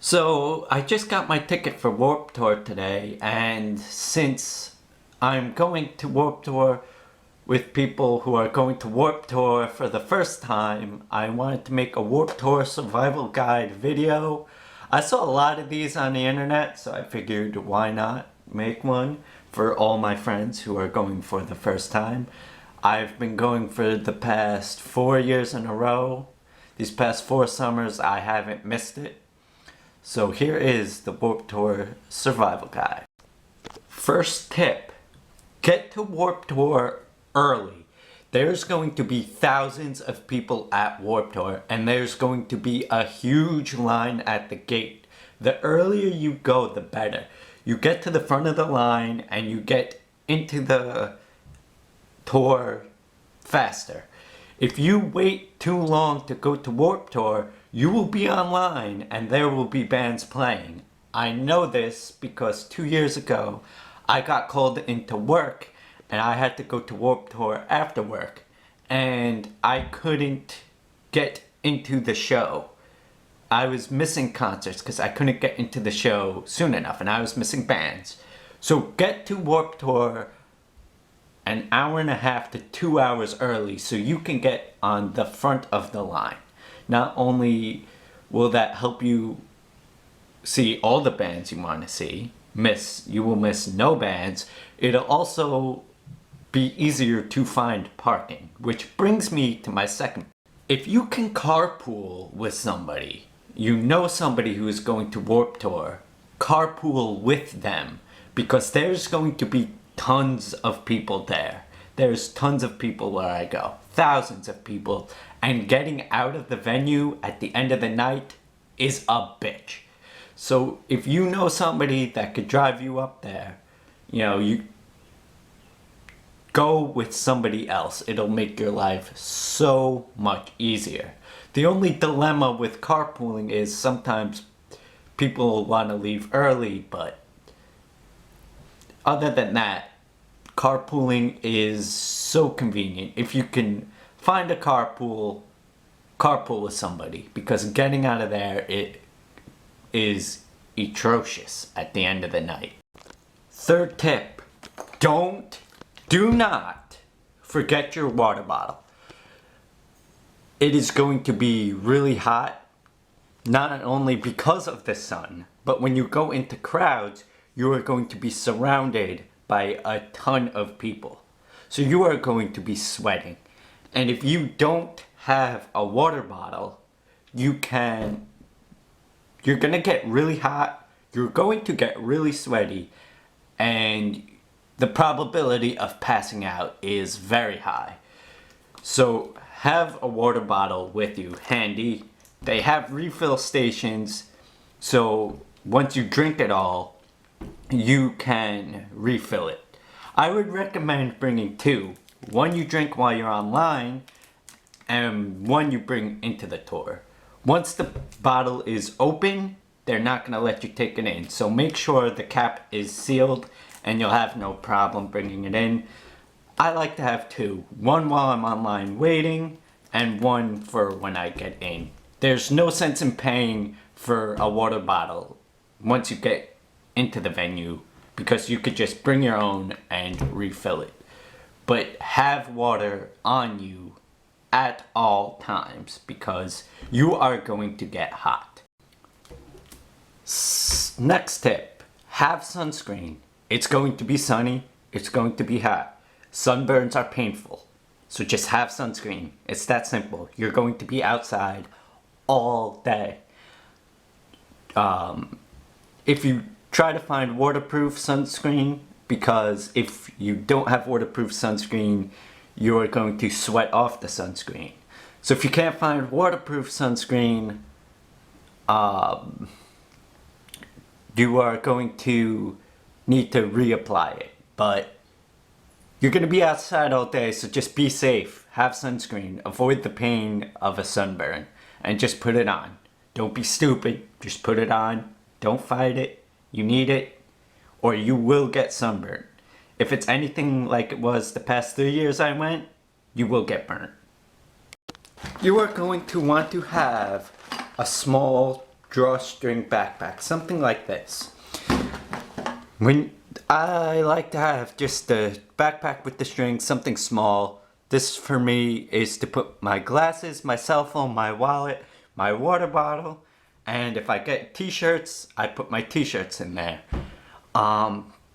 So I just got my ticket for Warped Tour today, and since I'm going to Warped Tour with people who are going to Warped Tour for the first time, I wanted to make a Warped Tour survival guide video. I saw a lot of these on the internet, so I figured why not make one for all my friends who are going for the first time. I've been going for the past 4 years in a row. These past 4 summers I haven't missed it. So here is the Warped Tour survival guide. First tip, get to Warped Tour early. There's going to be thousands of people at Warped Tour, and there's going to be a huge line at the gate. The earlier you go, the better. You get to the front of the line and you get into the tour faster. If you wait too long to go to Warped Tour, you will be online and there will be bands playing. I know this because 2 years ago I got called into work and I had to go to Warped Tour after work, and I couldn't get into the show. I was missing concerts because I couldn't get into the show soon enough, and I was missing bands. So get to Warped Tour an hour and a half to 2 hours early so you can get on the front of the line. Not only will that help you see all the bands you want to see, you will miss no bands, it'll also be easier to find parking. Which brings me to my second. If you can carpool with somebody, you know somebody who is going to Warped Tour, carpool with them, because there's going to be tons of people there. There's tons of people where I go, thousands of people, and getting out of the venue at the end of the night is a bitch. So if you know somebody that could drive you up there, you go with somebody else. It'll make your life so much easier. The only dilemma with carpooling is sometimes people want to leave early, but other than that, carpooling is so convenient. If you can find a carpool with somebody, because getting out of there, it is atrocious at the end of the night. Third tip, do not forget your water bottle. It is going to be really hot, not only because of the sun, but when you go into crowds, you are going to be surrounded by a ton of people. So you are going to be sweating. And if you don't have a water bottle, you're gonna get really hot, you're going to get really sweaty, and the probability of passing out is very high. So have a water bottle with you handy. They have refill stations, so once you drink it all, you can refill it. I would recommend bringing 2. One you drink while you're online, and one you bring into the tour. Once the bottle is open, they're not going to let you take it in. So make sure the cap is sealed and you'll have no problem bringing it in. I like to have 2. One while I'm online waiting, and one for when I get in. There's no sense in paying for a water bottle once you get into the venue, because you could just bring your own and refill it. But have water on you at all times, because you are going to get hot. Next tip, have sunscreen. It's going to be sunny, it's going to be hot. Sunburns are painful, so just have sunscreen. It's that simple. You're going to be outside all day. If you try to find waterproof sunscreen, because if you don't have waterproof sunscreen, you're going to sweat off the sunscreen. So if you can't find waterproof sunscreen, you are going to need to reapply it. But you're going to be outside all day, so just be safe. Have sunscreen. Avoid the pain of a sunburn and just put it on. Don't be stupid. Just put it on. Don't fight it. You need it, or you will get sunburned. If it's anything like it was the past 3 years I went, you will get burnt. You are going to want to have a small drawstring backpack, something like this. When I like to have just a backpack with the string, something small. This for me is to put my glasses, my cell phone, my wallet, my water bottle, and if I get t-shirts, I put my t-shirts in there.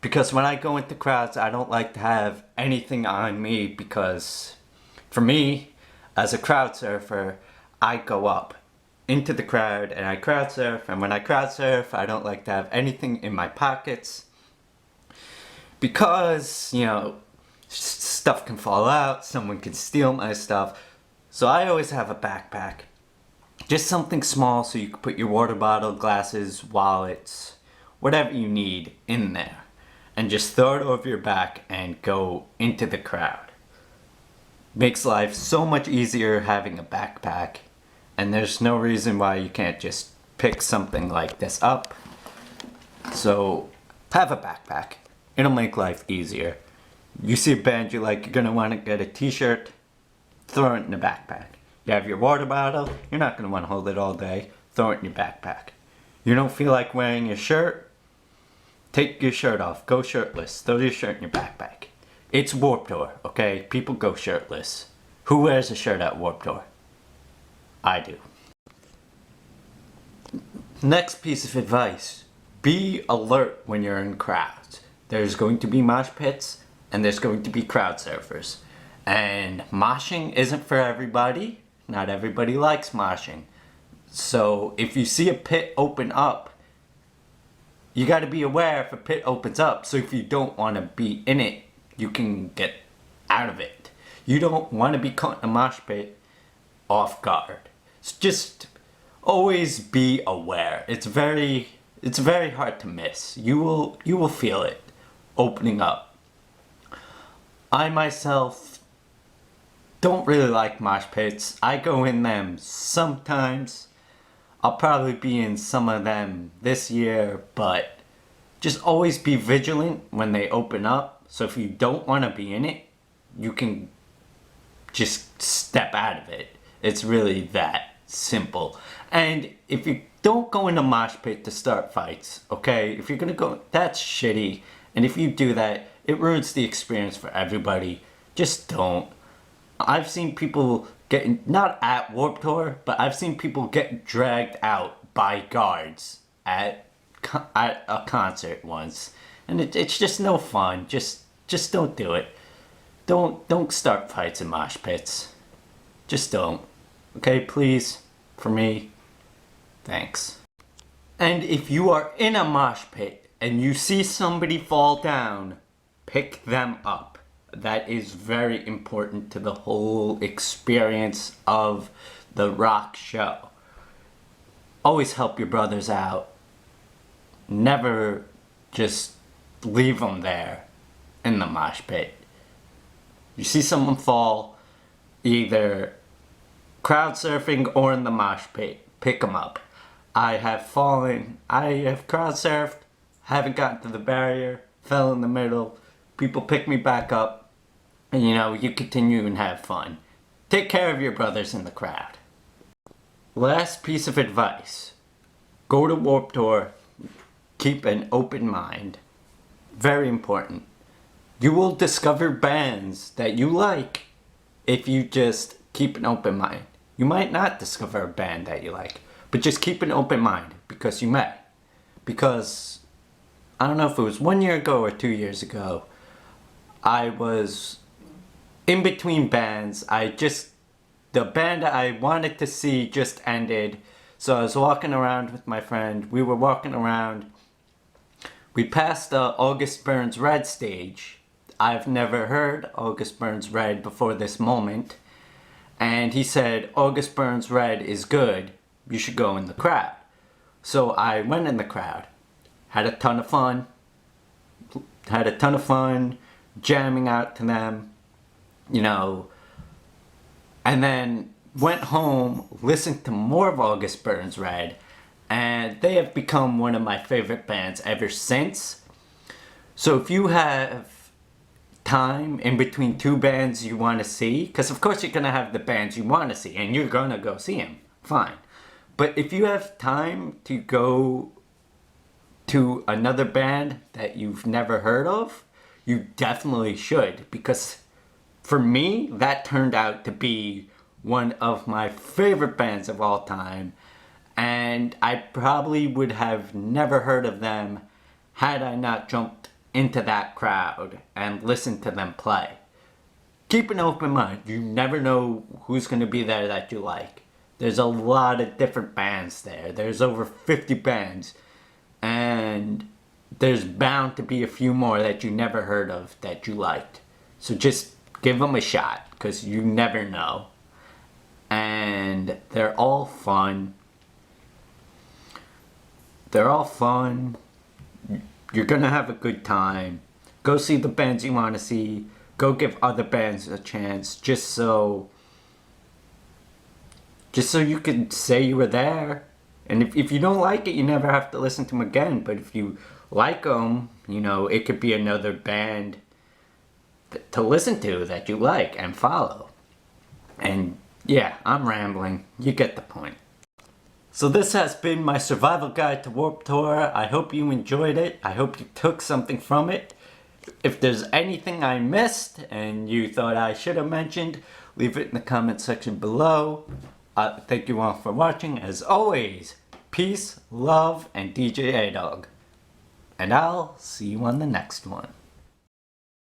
Because when I go into crowds, I don't like to have anything on me, because for me, as a crowd surfer, I go up into the crowd and I crowd surf, and when I crowd surf, I don't like to have anything in my pockets, because, you know, stuff can fall out, someone can steal my stuff. So I always have a backpack. Just something small so you can put your water bottle, glasses, wallets, whatever you need in there. And just throw it over your back and go into the crowd. Makes life so much easier having a backpack. And there's no reason why you can't just pick something like this up. So have a backpack. It'll make life easier. You see a band you like, you're gonna want to get a t-shirt, throw it in the backpack. You have your water bottle, you're not gonna want to hold it all day, throw it in your backpack. You don't feel like wearing your shirt, take your shirt off, go shirtless, throw your shirt in your backpack. It's Warped Tour, okay? People go shirtless. Who wears a shirt at Warped Tour? I do. Next piece of advice, be alert when you're in crowds. There's going to be mosh pits, and there's going to be crowd surfers. And moshing isn't for everybody. Not everybody likes moshing. So if you see a pit open up, you got to be aware if a pit opens up. So if you don't want to be in it, you can get out of it. You don't want to be caught in a mosh pit off guard. So just always be aware. It's very hard to miss. You will feel it opening up. I myself don't really like mosh pits. I go in them sometimes. I'll probably be in some of them this year, but just always be vigilant when they open up. So if you don't want to be in it, you can just step out of it. It's really that simple. And if you don't go in a mosh pit to start fights, okay? If you're gonna go, that's shitty. And if you do that, it ruins the experience for everybody. Just don't. I've seen people getting, not at Warped Tour, but I've seen people get dragged out by guards at a concert once. And it's just no fun. Just don't do it. Don't start fights in mosh pits. Just don't. Okay, please, for me, thanks. And if you are in a mosh pit and you see somebody fall down, pick them up. That is very important to the whole experience of the rock show. Always help your brothers out. Never just leave them there in the mosh pit. You see someone fall, either crowd surfing or in the mosh pit, pick them up. I have fallen, I have crowd surfed, haven't gotten to the barrier, fell in the middle, people pick me back up, and you know, you continue and have fun. Take care of your brothers in the crowd. Last piece of advice, go to Warped Tour, keep an open mind. Very important. You will discover bands that you like if you just keep an open mind. You might not discover a band that you like, but just keep an open mind, because you may. Because, I don't know if it was 1 year ago or 2 years ago, I was in between bands. The band I wanted to see just ended, so I was walking around with my friend. We were walking around. We passed the August Burns Red stage. I've never heard August Burns Red before this moment. And he said, August Burns Red is good. You should go in the crowd. So I went in the crowd. Had a ton of fun. Jamming out to them. You know. And then went home, listened to more of August Burns Red. And they have become one of my favorite bands ever since. So if you have time in between two bands you want to see, because of course you're going to have the bands you want to see and you're going to go see them, fine. But if you have time to go to another band that you've never heard of, you definitely should, because for me, that turned out to be one of my favorite bands of all time, and I probably would have never heard of them had I not jumped into that crowd and listened to them play. Keep an open mind. You never know who's going to be there that you like. There's a lot of different bands there. There's over 50 bands. And there's bound to be a few more that you never heard of that you liked. So just give them a shot, because you never know. And they're all fun. They're all fun. You're gonna have a good time. Go see the bands you want to see. Go give other bands a chance, just so you could say you were there. And if you don't like it, you never have to listen to them again. But if you like them, you know, it could be another band to listen to that you like and follow. And yeah, I'm rambling. You get the point. So this has been my survival guide to Warped Tour. I hope you enjoyed it. I hope you took something from it. If there's anything I missed and you thought I should have mentioned, leave it in the comment section below. Thank you all for watching. As always, peace, love, and DJ A-Dog. And I'll see you on the next one.